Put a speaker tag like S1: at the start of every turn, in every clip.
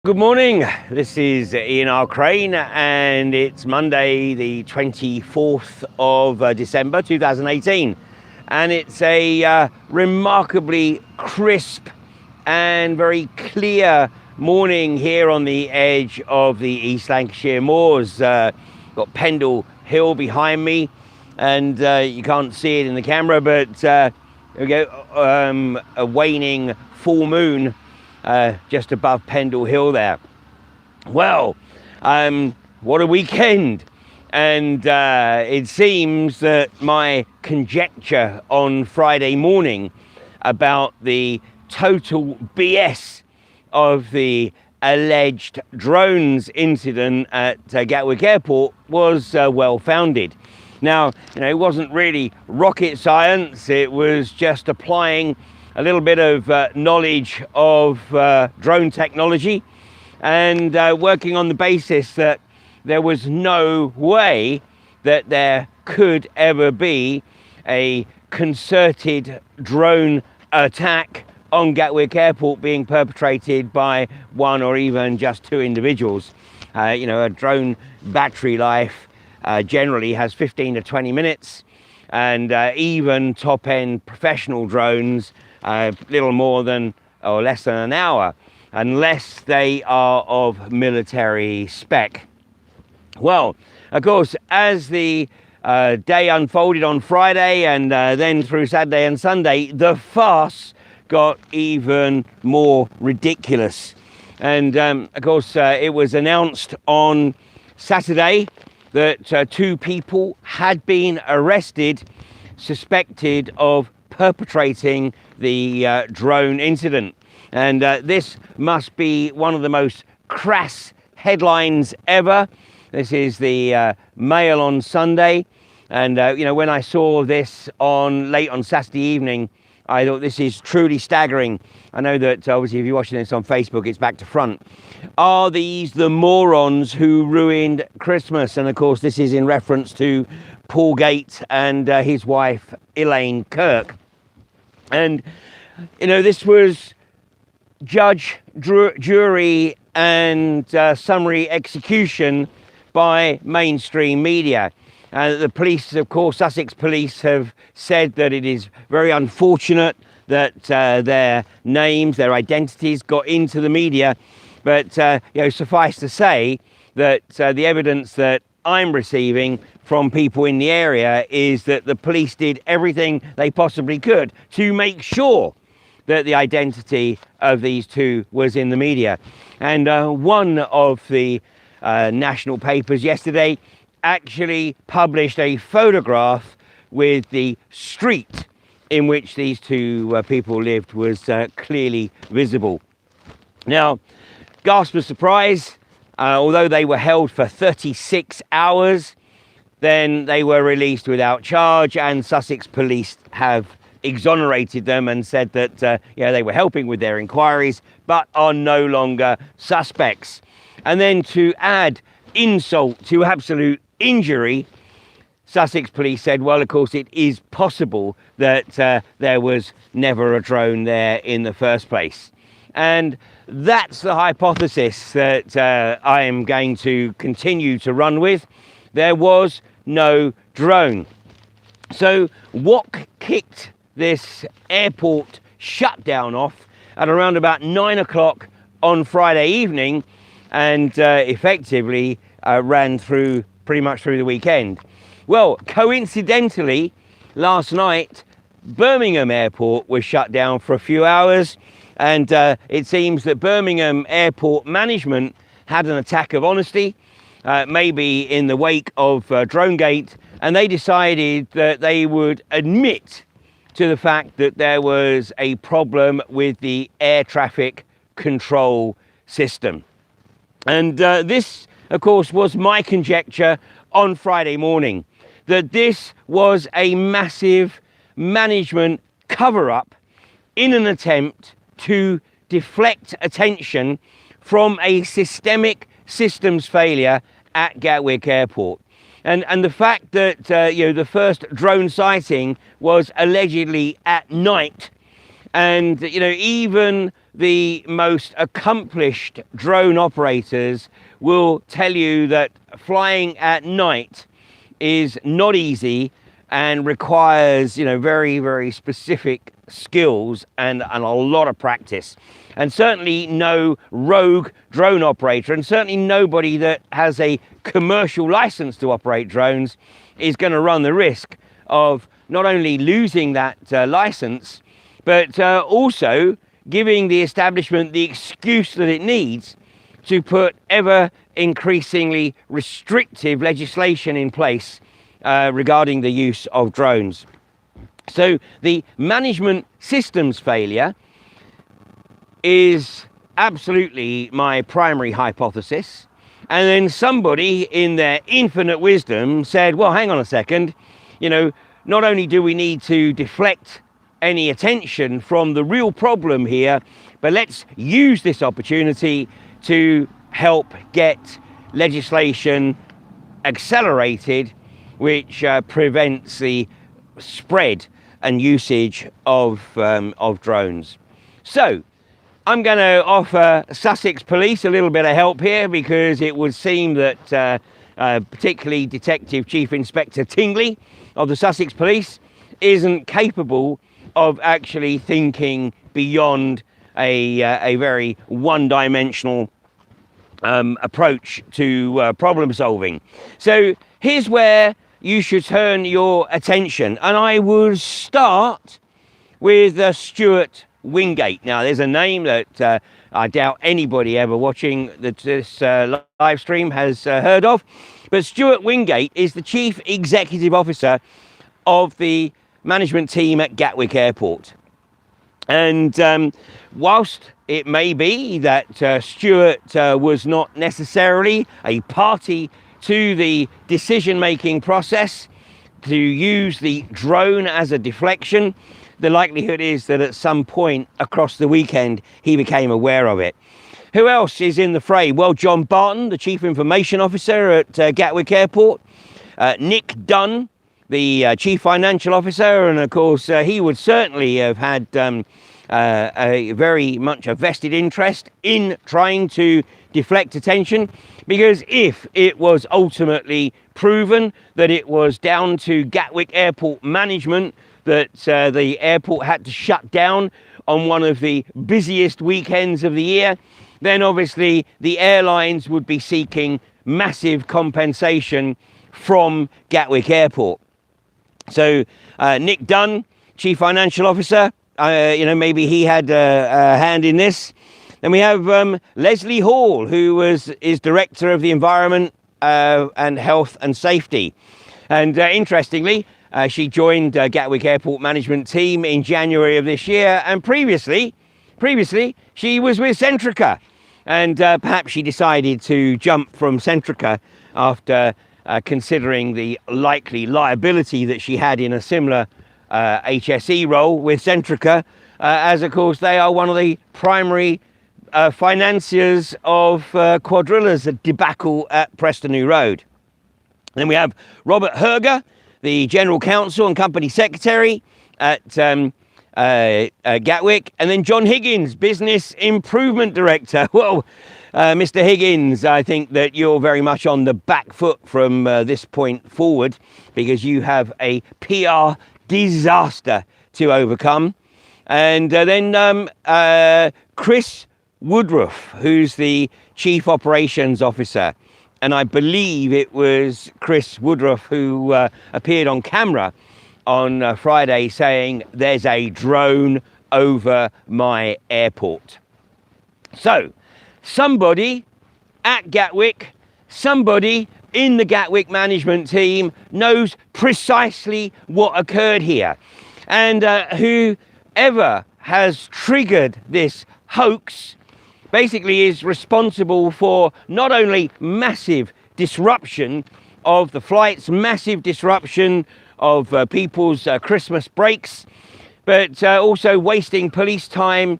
S1: Good morning, this is Ian R. Crane and it's Monday the 24th of December 2018 and it's a remarkably crisp and very clear morning here on the edge of the East Lancashire Moors. Got Pendle Hill behind me and you can't see it in the camera, but there we go, a waning full moon just above Pendle Hill there. Well, what a weekend. And it seems that my conjecture on Friday morning about the total BS of the alleged drones incident at Gatwick Airport was well founded. Now, it wasn't really rocket science, it was just applying a little bit of knowledge of drone technology and working on the basis that there was no way that there could ever be a concerted drone attack on Gatwick Airport being perpetrated by one or even just two individuals. A drone battery life generally has 15 to 20 minutes, and even top-end professional drones little more than or less than an hour, unless they are of military spec. Well, of course, as the day unfolded on Friday and then through Saturday and Sunday, the farce got even more ridiculous. And of course, it was announced on Saturday that two people had been arrested, suspected of perpetrating the drone incident. And this must be one of the most crass headlines ever. This is the Mail on Sunday. And, when I saw this late on Saturday evening, I thought this is truly staggering. I know that obviously if you're watching this on Facebook, it's back to front. Are these the morons who ruined Christmas? And of course, this is in reference to Paul Gate and his wife, Elaine Kirk. And, this was judge, jury and summary execution by mainstream media. The police, of course, Sussex police have said that it is very unfortunate that their names, their identities got into the media. But, suffice to say that the evidence that I'm receiving from people in the area is that the police did everything they possibly could to make sure that the identity of these two was in the media. And one of the national papers yesterday actually published a photograph with the street in which these two people lived was clearly visible. Now, gasp of surprise, although they were held for 36 hours, then they were released without charge, and Sussex police have exonerated them and said that they were helping with their inquiries but are no longer suspects. And then to add insult to absolute injury, Sussex police said, well, of course, it is possible that there was never a drone there in the first place. And that's the hypothesis that I am going to continue to run with. There was no drone. So what kicked this airport shutdown off at around about 9 o'clock on Friday evening and effectively ran through pretty much through the weekend? Well, coincidentally, last night, Birmingham Airport was shut down for a few hours, and it seems that Birmingham Airport management had an attack of honesty, maybe in the wake of DroneGate, and they decided that they would admit to the fact that there was a problem with the air traffic control system. And this, of course, was my conjecture on Friday morning, that this was a massive management cover-up in an attempt to deflect attention from a systemic systems failure at Gatwick Airport. And the fact that the first drone sighting was allegedly at night And, even the most accomplished drone operators will tell you that flying at night is not easy and requires, very, very specific skills and a lot of practice. And certainly no rogue drone operator, and certainly nobody that has a commercial license to operate drones, is going to run the risk of not only losing that license, but also giving the establishment the excuse that it needs to put ever increasingly restrictive legislation in place regarding the use of drones. So the management systems failure is absolutely my primary hypothesis. And then somebody in their infinite wisdom said, well, hang on a second, not only do we need to deflect any attention from the real problem here, but let's use this opportunity to help get legislation accelerated, which prevents the spread and usage of drones. So I'm going to offer Sussex Police a little bit of help here, because it would seem that particularly Detective Chief Inspector Tingley of the Sussex Police isn't capable of actually thinking beyond a very one-dimensional approach to problem solving. So here's where you should turn your attention, and I will start with Stuart Wingate. Now, there's a name that I doubt anybody ever watching this live stream has heard of, but Stuart Wingate is the Chief Executive Officer of the management team at Gatwick Airport. And whilst it may be that Stuart was not necessarily a party to the decision-making process to use the drone as a deflection, the likelihood is that at some point across the weekend he became aware of it. Who else is in the fray? Well, John Barton, the Chief Information Officer at Gatwick Airport, Nick Dunn, the Chief Financial Officer, and of course he would certainly have had a very much a vested interest in trying to deflect attention, because if it was ultimately proven that it was down to Gatwick Airport management that the airport had to shut down on one of the busiest weekends of the year, then obviously the airlines would be seeking massive compensation from Gatwick Airport. So Nick Dunn, Chief Financial Officer, maybe he had a hand in this. Then we have Leslie Hall, who is Director of the Environment and Health and Safety. And interestingly, she joined Gatwick Airport management team in January of this year. And previously, she was with Centrica. And perhaps she decided to jump from Centrica after considering the likely liability that she had in a similar HSE role with Centrica, as of course they are one of the primary financiers of Quadrilla's debacle at Preston New Road. Then we have Robert Herger, the General Counsel and Company Secretary at Gatwick, and then John Higgins, Business Improvement Director. Well, Mr. Higgins, I think that you're very much on the back foot from this point forward, because you have a PR disaster to overcome. And then Chris Woodruff, who's the Chief Operations Officer. And I believe it was Chris Woodruff who appeared on camera on Friday saying there's a drone over my airport. So somebody at Gatwick, somebody in the Gatwick management team knows precisely what occurred here. And whoever has triggered this hoax basically is responsible for not only massive disruption of the flights, massive disruption of people's Christmas breaks, but also wasting police time,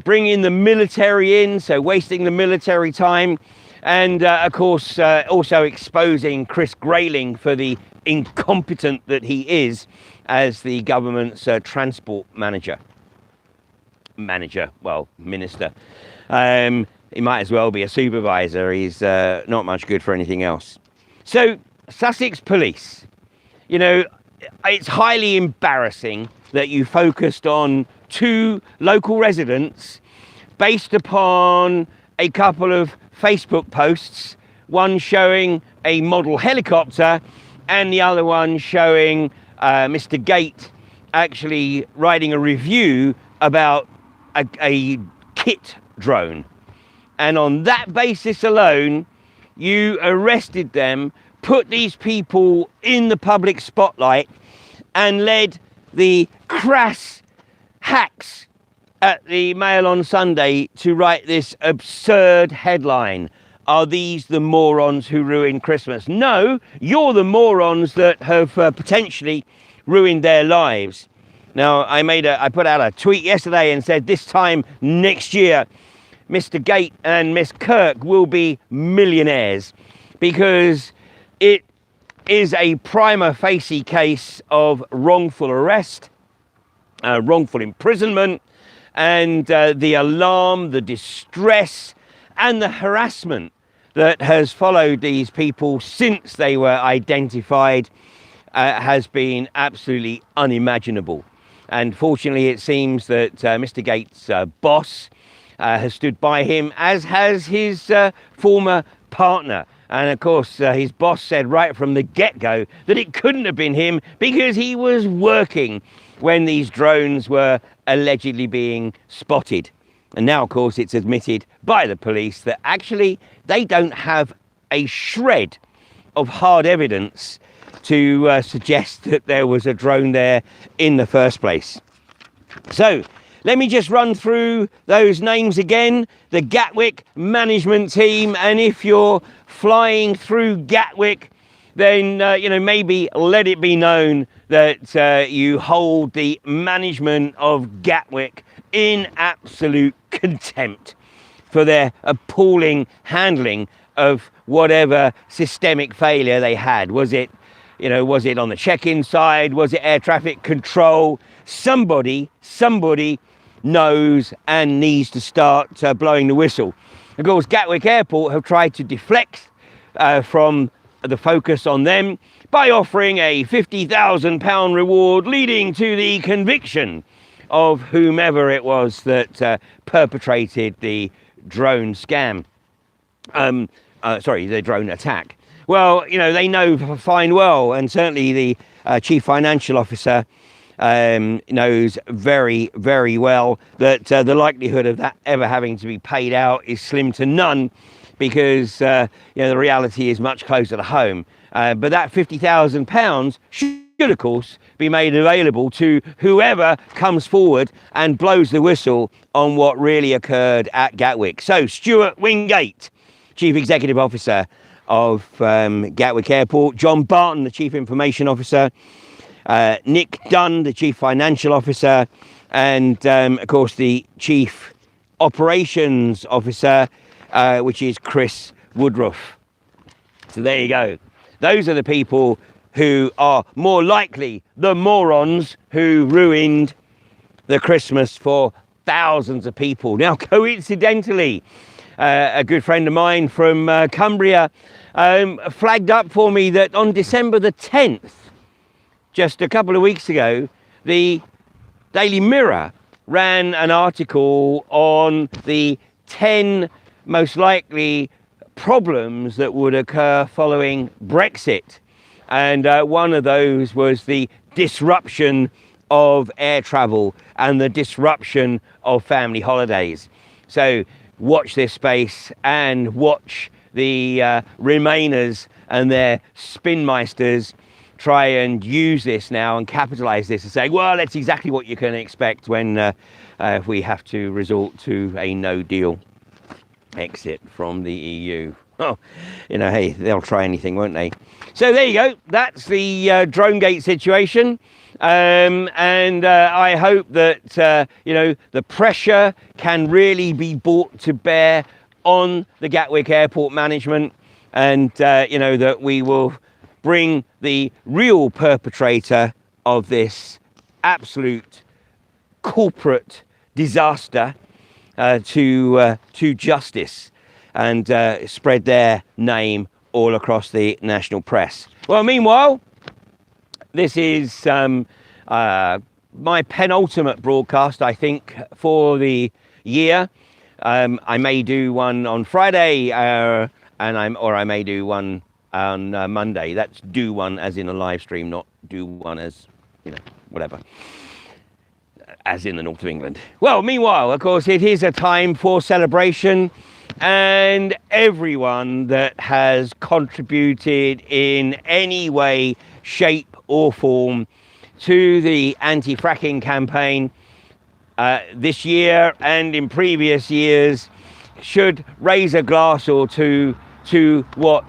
S1: bringing the military in, so wasting the military time, and of course also exposing Chris Grayling for the incompetent that he is as the government's transport manager. manager, well, minister. He might as well be a supervisor. He's not much good for anything else. So, Sussex Police, you know, it's highly embarrassing that you focused on 2 local residents based upon a couple of Facebook posts, one showing a model helicopter and the other one showing Mr. Gate actually writing a review about a kit drone. And on that basis alone, you arrested them, put these people in the public spotlight, and led the crass hacks at the Mail on Sunday to write this absurd headline. Are these the morons who ruined Christmas? No, you're the morons that have potentially ruined their lives. Now, I put out a tweet yesterday and said this time next year, Mr. Gate and Miss Kirk will be millionaires, because it is a prima facie case of wrongful arrest, wrongful imprisonment, and the alarm, the distress, and the harassment that has followed these people since they were identified has been absolutely unimaginable. And fortunately, it seems that Mr. Gates' boss has stood by him, as has his former partner. And of course, his boss said right from the get-go that it couldn't have been him because he was working when these drones were allegedly being spotted. And now, of course, it's admitted by the police that actually they don't have a shred of hard evidence to suggest that there was a drone there in the first place. So, let me just run through those names again. The Gatwick management team, and if you're flying through Gatwick, then maybe let it be known that you hold the management of Gatwick in absolute contempt for their appalling handling of whatever systemic failure they had. Was it on the check-in side? Was it air traffic control? Somebody knows and needs to start blowing the whistle. Of course, Gatwick Airport have tried to deflect from the focus on them by offering a £50,000 reward, leading to the conviction of whomever it was that perpetrated the drone scam. The drone attack. Well, they know fine well, and certainly the chief financial officer knows very, very well that the likelihood of that ever having to be paid out is slim to none, because the reality is much closer to home. But that £50,000 should, of course, be made available to whoever comes forward and blows the whistle on what really occurred at Gatwick. So, Stuart Wingate, Chief Executive Officer of Gatwick Airport; John Barton, the Chief Information Officer; Nick Dunn, the Chief Financial Officer; and of course the Chief Operations Officer, which is Chris Woodruff. So there you go. Those are the people who are more likely the morons who ruined the Christmas for thousands of people. Now, coincidentally, a good friend of mine from Cumbria flagged up for me that on December the 10th, just a couple of weeks ago, the Daily Mirror ran an article on the 10 most likely problems that would occur following Brexit. And one of those was the disruption of air travel and the disruption of family holidays. So watch this space and watch the Remainers and their spinmeisters try and use this now and capitalize this and say, well, that's exactly what you can expect when we have to resort to a no-deal exit from the EU. Oh, hey, they'll try anything, won't they? So there you go. That's the DroneGate situation. And I hope that, the pressure can really be brought to bear on the Gatwick Airport management, and, that we will bring the real perpetrator of this absolute corporate disaster to justice and spread their name all across the national press. Well, meanwhile, this is my penultimate broadcast, I think, for the year. I may do one on Friday, or I may do one on Monday. That's do one as in a live stream, not do one as, whatever, as in the north of England. Well, meanwhile, of course, it is a time for celebration, and everyone that has contributed in any way, shape or form to the anti-fracking campaign this year and in previous years should raise a glass or two to what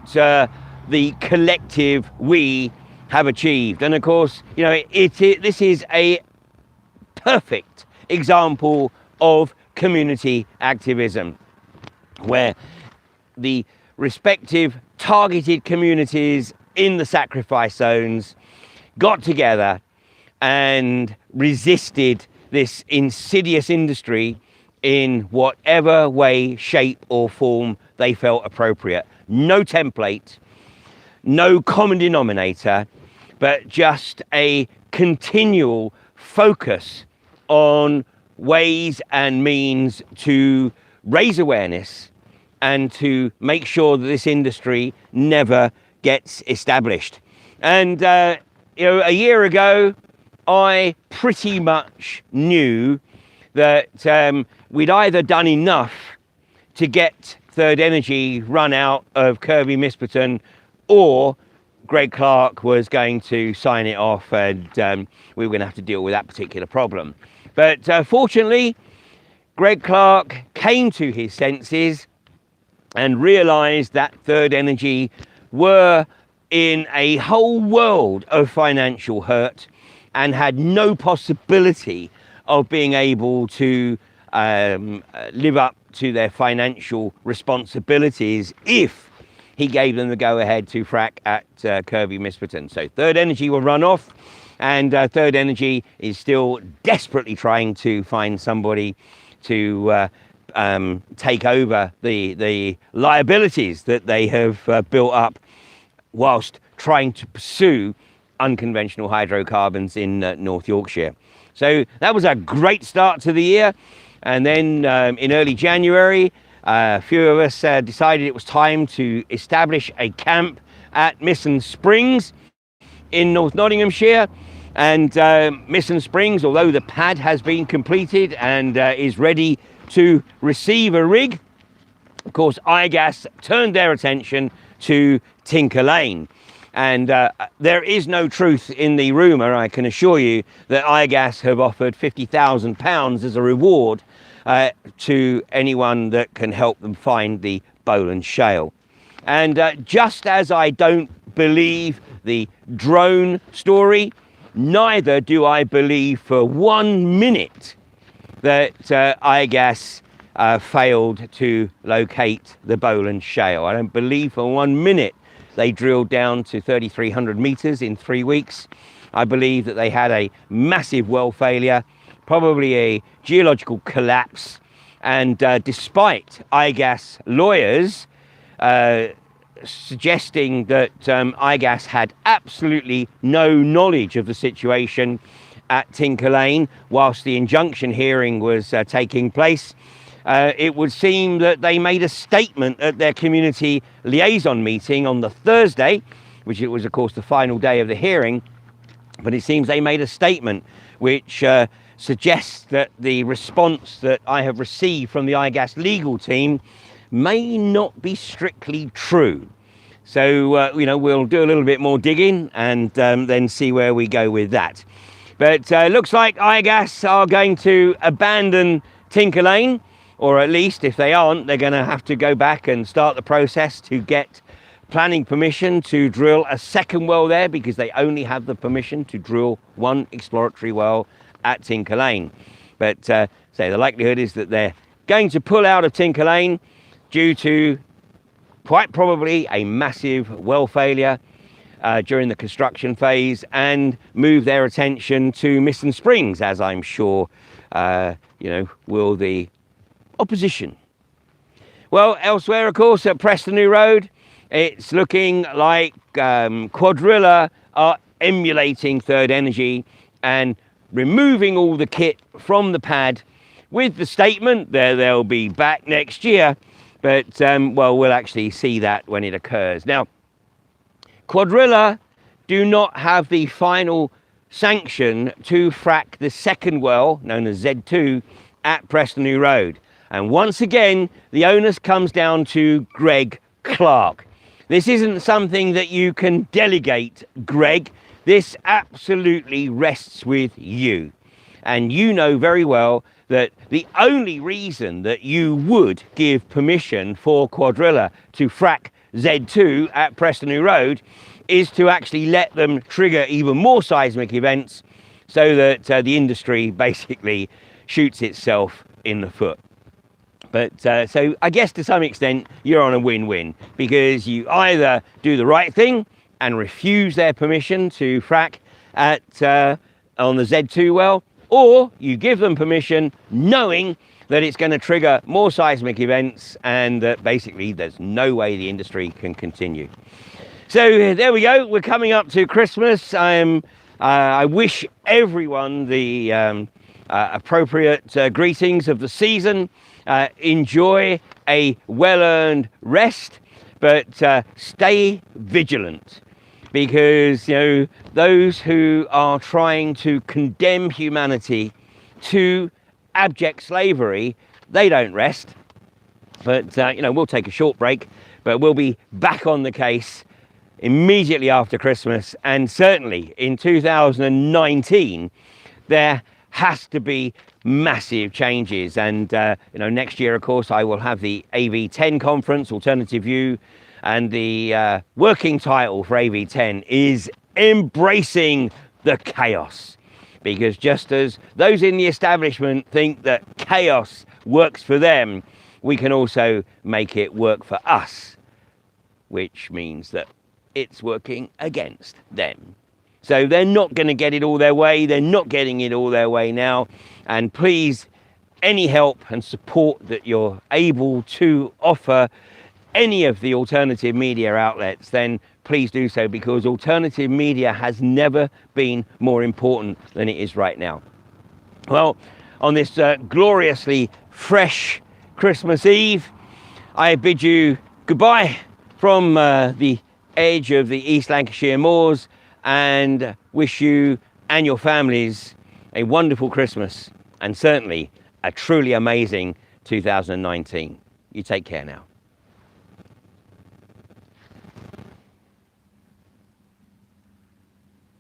S1: the collective we have achieved. And of course, this is a perfect example of community activism, where the respective targeted communities in the sacrifice zones got together and resisted this insidious industry in whatever way, shape or form they felt appropriate. No template, no common denominator, but just a continual focus on ways and means to raise awareness and to make sure that this industry never gets established. And a year ago, I pretty much knew that we'd either done enough to get Third Energy run out of Kirkby Misperton, or Greg Clark was going to sign it off, and we were going to have to deal with that particular problem. But fortunately, Greg Clark came to his senses and realised that Third Energy were in a whole world of financial hurt and had no possibility of being able to live up to their financial responsibilities if he gave them the go-ahead to frack at Kirkby Misperton. So Third Energy will run off, and Third Energy is still desperately trying to find somebody to take over the liabilities that they have built up whilst trying to pursue unconventional hydrocarbons in North Yorkshire. So that was a great start to the year. And then in early January, a few of us decided it was time to establish a camp at Misson Springs in North Nottinghamshire. And Misson Springs, although the pad has been completed and is ready to receive a rig, of course, iGas turned their attention to Tinker Lane. And there is no truth in the rumour, I can assure you, that iGas have offered £50,000 as a reward to anyone that can help them find the Bowland Shale. And just as I don't believe the drone story, neither do I believe for 1 minute that iGas failed to locate the Bowland Shale. I don't believe for 1 minute they drilled down to 3,300 metres in 3 weeks. I believe that they had a massive well failure, probably a geological collapse, and despite iGas lawyers suggesting that iGas had absolutely no knowledge of the situation at Tinker Lane whilst the injunction hearing was taking place, it would seem that they made a statement at their community liaison meeting on the Thursday, which it was, of course, the final day of the hearing. But it seems they made a statement which suggests that the response that I have received from the iGas legal team may not be strictly true. So, we'll do a little bit more digging and then see where we go with that. But looks like iGas are going to abandon Tinker Lane. Or at least, if they aren't, they're going to have to go back and start the process to get planning permission to drill a second well there, because they only have the permission to drill one exploratory well at Tinker Lane. But the likelihood is that they're going to pull out of Tinker Lane due to quite probably a massive well failure during the construction phase, and move their attention to Misson Springs, as I'm sure will the opposition. Well, elsewhere, of course, at Preston New Road, it's looking like Quadrilla are emulating Third Energy and removing all the kit from the pad with the statement that they'll be back next year. But, we'll actually see that when it occurs. Now, Quadrilla do not have the final sanction to frack the second well, known as Z2, at Preston New Road. And once again, the onus comes down to Greg Clark. This isn't something that you can delegate, Greg. This absolutely rests with you. And you know very well that the only reason that you would give permission for Quadrilla to frack Z2 at Preston New Road is to actually let them trigger even more seismic events so that the industry basically shoots itself in the foot. But so I guess to some extent you're on a win-win, because you either do the right thing and refuse their permission to frack at on the Z2 well, or you give them permission knowing that it's going to trigger more seismic events and that basically there's no way the industry can continue. So there we go. We're coming up to Christmas. I wish everyone the appropriate greetings of the season. Enjoy a well-earned rest, but stay vigilant, because those who are trying to condemn humanity to abject slavery, they don't rest. But we'll take a short break, but we'll be back on the case immediately after Christmas, and certainly in 2019 there has to be massive changes. And next year, of course, I will have the AV10 conference, Alternative View, and the working title for AV10 is Embracing the Chaos. Because just as those in the establishment think that chaos works for them, we can also make it work for us, which means that it's working against them. So they're not going to get it all their way. They're not getting it all their way now. And please, any help and support that you're able to offer any of the alternative media outlets, then please do so, because alternative media has never been more important than it is right now. Well, on this gloriously fresh Christmas Eve, I bid you goodbye from the edge of the East Lancashire moors, and wish you and your families a wonderful Christmas, and certainly a truly amazing 2019. You take care now.